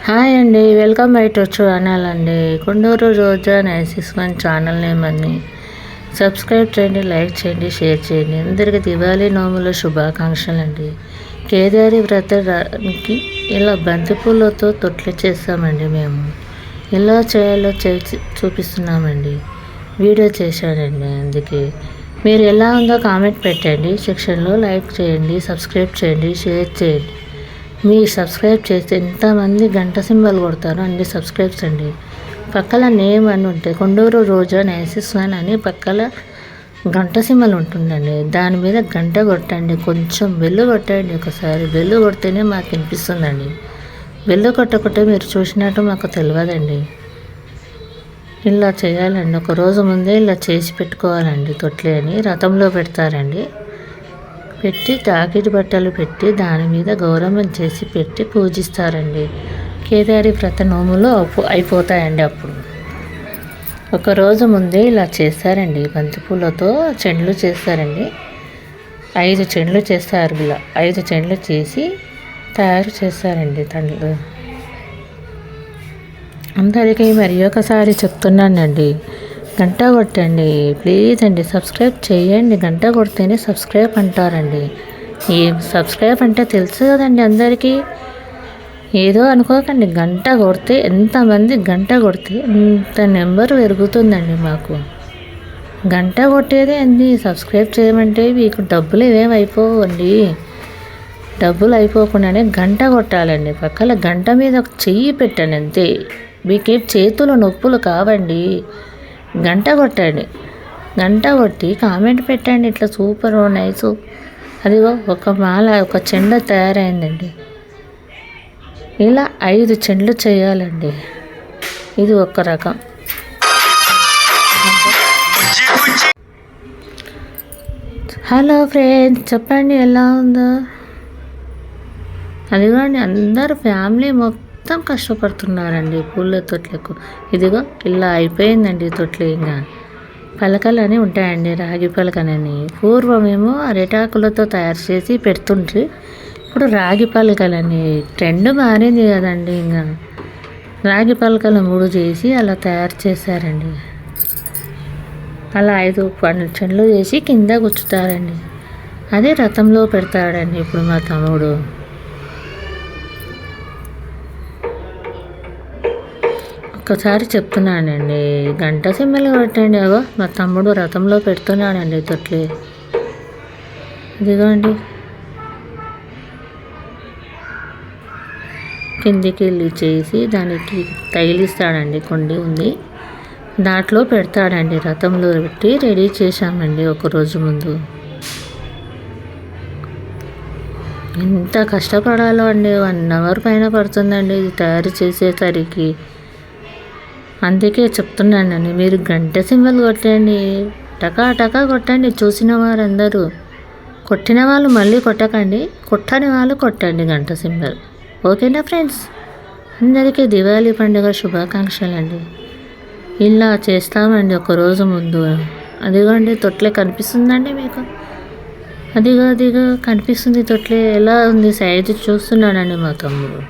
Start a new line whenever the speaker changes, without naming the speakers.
Hi అండి, welcome by to channel అండి. కొండూరు రోజా 961 channel name అండి. సబ్స్క్రైబ్ చేయండి, లైక్ చేయండి, షేర్ చేయండి. అందరికీ దివాళీ నోముల శుభాకాంక్షలు అండి. కేదారి వ్రతానికి ఇలా బంతిపూలతో తొట్లు చేస్తామండి. మేము ఎలా చేయాలో చూపిస్తున్నామండి. వీడియో చేశానండి. అందుకే మీరు ఎలా ఉందో కామెంట్ పెట్టండి సెక్షన్లో. లైక్ చేయండి, సబ్స్క్రైబ్ చేయండి, షేర్ చేయండి. మీ సబ్స్క్రైబ్ చేస్తే ఎంతమంది గంట సింబల్ కొడతారో అన్ని సబ్స్క్రైబ్స్ అండి. పక్కల నేమ్ అని ఉంటే కొండూరు రోజా 961 అని పక్కల గంట సింబల్ ఉంటుందండి. దాని మీద గంట కొట్టండి, కొంచెం బెల్లు కొట్టండి. ఒకసారి బెల్లు కొడితేనే మాకు వినిపిస్తుందండి. బెల్లు కొట్టకుంటే మీరు చూసినట్టు మాకు తెలియదండి. ఇలా చేయాలండి. ఒక రోజు ముందే ఇలా చేసి పెట్టుకోవాలండి. తొట్లే అని రథంలో పెడతారండి. పెట్టి జాకెట్ బట్టలు పెట్టి దాని మీద గౌరవం చేసి పెట్టి పూజిస్తారండి. కేదారి వ్రత నోములు అయిపోతాయండి. అప్పుడు ఒకరోజు ముందే ఇలా చేస్తారండి. బంతిపూలతో చెండ్లు చేస్తారండి. 5 చెండ్లు చేస్తారు. ఇలా 5 చెండ్లు చేసి తయారు చేస్తారండి. తండ్రులు అందరికీ మరి ఒకసారి చెప్తున్నానండి, గంట కొట్టండి ప్లీజ్ అండి. సబ్స్క్రైబ్ చేయండి. గంట కొడితేనే సబ్స్క్రైబ్ అంటారండి. ఏ సబ్స్క్రైబ్ అంటే తెలుసు కదండి అందరికీ. ఏదో అనుకోకండి. గంట కొడితే ఎంతమంది గంట కొడితే అంత నెంబర్ పెరుగుతుందండి. మాకు గంట కొట్టేదే అండి. సబ్స్క్రైబ్ చేయమంటే మీకు డబ్బులు ఏమేమైపోవండి. డబ్బులు అయిపోకుండానే గంట కొట్టాలండి. పక్కన గంట మీద ఒక చెయ్యి పెట్టండి అంతే. మీకేం చేతులు నొప్పులు కావండి. గంట కొట్టండి. గంట కొట్టి కామెంట్ పెట్టండి. ఇట్లా సూపర్ నైస్. అదిగో ఒక మాల, ఒక చెండ తయారైందండి. ఇలా 5 చెండ్లు చేయాలండి. ఇది ఒక రకం. హలో ఫ్రెండ్స్, చెప్పండి ఎలా ఉందో. అదిగోండి అందరూ ఫ్యామిలీ మొత్తం కష్టపడుతున్నారండి పూల తొట్లకు. ఇదిగో ఇలా అయిపోయిందండి తొట్లు. ఇంకా పలకలని ఉంటాయండి, రాగి పలకలని. పూర్వమేమో అరిటాకులతో తయారు చేసి పెడుతుండ్రి. ఇప్పుడు రాగి పలకలని ట్రెండ్ మారింది కదండి. ఇంకా రాగి పలకలు 3 చేసి అలా తయారు చేశారండి. అలా 5 చెండ్లు చేసి కింద గుచ్చుతారండి. అదే రథంలో పెడతాడండి ఇప్పుడు మా తమ్ముడు. ఒక్కసారి చెప్తున్నానండి, గంట సింబల్ కొట్టండి. అగో మా తమ్ముడు రథంలో పెడుతున్నాడండి తొట్లే. ఇదిగోండి కిందికి వెళ్ళి చేసి దానికి తగిలిస్తాడండి. కొండి ఉంది, దాంట్లో పెడతాడండి. రథంలో పెట్టి రెడీ చేశామండి ఒకరోజు ముందు. ఎంత కష్టపడాలో అండి. 1 అవర్ పైన పడుతుందండి ఇది తయారు చేసేసరికి. అందుకే చెప్తున్నానండి, మీరు గంట సింబల్ కొట్టండి. టకా టకా కొట్టండి. చూసిన వారందరూ. కొట్టిన వాళ్ళు మళ్ళీ కొట్టకండి, కొట్టని వాళ్ళు కొట్టండి గంట సింబల్. ఓకేనా ఫ్రెండ్స్? అందరికీ దివాళీ పండుగ శుభాకాంక్షలు అండి. ఇలా చేస్తామండి ఒకరోజు ముందు. అదిగోండి తొట్లే కనిపిస్తుందండి మీకు. అదిగో కనిపిస్తుంది తొట్లే. ఎలా ఉంది సైజు చూస్తున్నానండి మా తమ్ముడు.